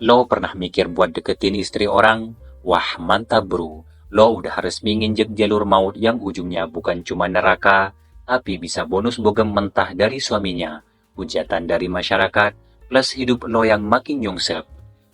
Lo pernah mikir buat deketin istri orang? Wah, mantap bro. Lo udah resmi nginjek jalur maut yang ujungnya bukan cuma neraka, tapi bisa bonus bogem mentah dari suaminya, hujatan dari masyarakat, plus hidup lo yang makin nyungsep.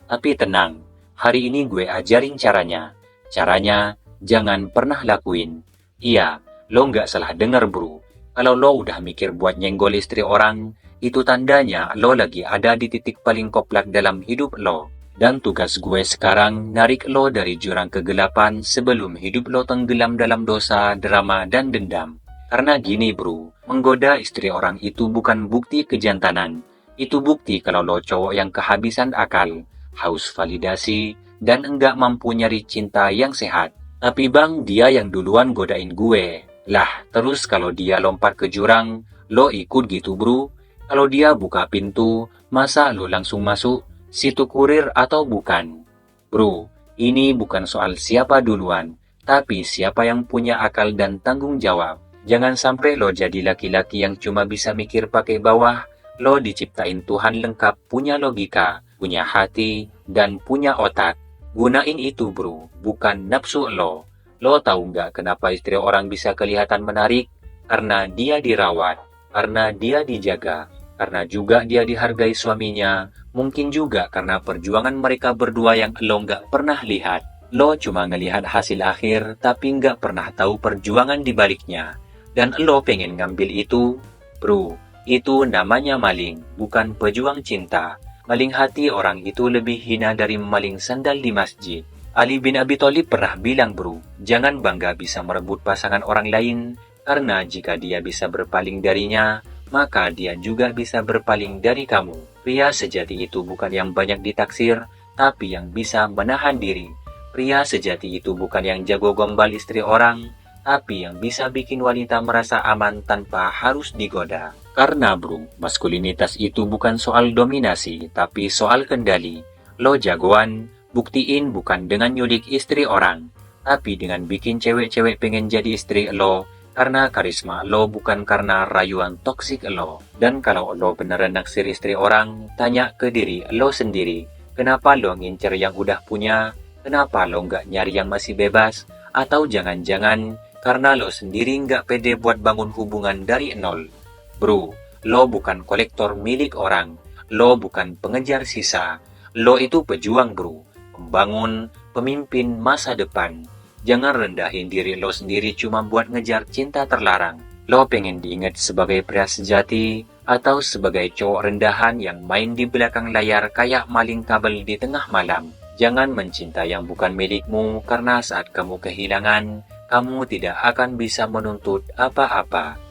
Tapi tenang, hari ini gue ajarin caranya. Caranya, jangan pernah lakuin. Iya, lo nggak salah denger bro. Kalau lo udah mikir buat nyenggol istri orang, itu tandanya lo lagi ada di titik paling koplak dalam hidup lo. Dan tugas gue sekarang narik lo dari jurang kegelapan sebelum hidup lo tenggelam dalam dosa, drama, dan dendam. Karena gini bro, menggoda istri orang itu bukan bukti kejantanan. Itu bukti kalau lo cowok yang kehabisan akal, haus validasi, dan enggak mampu nyari cinta yang sehat. Tapi bang, dia yang duluan godain gue. Lah, terus kalau dia lompat ke jurang, lo ikut gitu bro? Kalau dia buka pintu, masa lo langsung masuk? Situ kurir atau bukan? Bro, ini bukan soal siapa duluan, tapi siapa yang punya akal dan tanggung jawab. Jangan sampai lo jadi laki-laki yang cuma bisa mikir pakai bawah. Lo diciptain Tuhan lengkap, punya logika, punya hati, dan punya otak. Gunain itu bro, bukan nafsu lo. Lo tahu nggak kenapa istri orang bisa kelihatan menarik? Karena dia dirawat, karena dia dijaga, karena juga dia dihargai suaminya. Mungkin juga karena perjuangan mereka berdua yang lo nggak pernah lihat. Lo cuma ngelihat hasil akhir, tapi nggak pernah tahu perjuangan di baliknya. Dan lo pengen ngambil itu? Bro, itu namanya maling, bukan pejuang cinta. Maling hati orang itu lebih hina dari maling sandal di masjid. Ali bin Abi Thalib pernah bilang bro, jangan bangga bisa merebut pasangan orang lain, karena jika dia bisa berpaling darinya, maka dia juga bisa berpaling dari kamu. Pria sejati itu bukan yang banyak ditaksir, tapi yang bisa menahan diri. Pria sejati itu bukan yang jago gombal istri orang, tapi yang bisa bikin wanita merasa aman tanpa harus digoda. Karena bro, maskulinitas itu bukan soal dominasi, tapi soal kendali. Lo jagoan, buktiin bukan dengan nyulik istri orang, tapi dengan bikin cewek-cewek pengen jadi istri lo, karena karisma lo bukan karena rayuan toksik lo. Dan kalau lo beneran naksir istri orang, tanya ke diri lo sendiri, kenapa lo ngincer yang udah punya? Kenapa lo nggak nyari yang masih bebas? Atau jangan-jangan karena lo sendiri nggak pede buat bangun hubungan dari nol? Bro, lo bukan kolektor milik orang, lo bukan pengejar sisa, lo itu pejuang bro, pembangun, pemimpin masa depan. Jangan rendahin diri lo sendiri cuma buat ngejar cinta terlarang. Lo pengen diingat sebagai pria sejati atau sebagai cowok rendahan yang main di belakang layar kayak maling kabel di tengah malam. Jangan mencinta yang bukan milikmu karena saat kamu kehilangan, kamu tidak akan bisa menuntut apa-apa.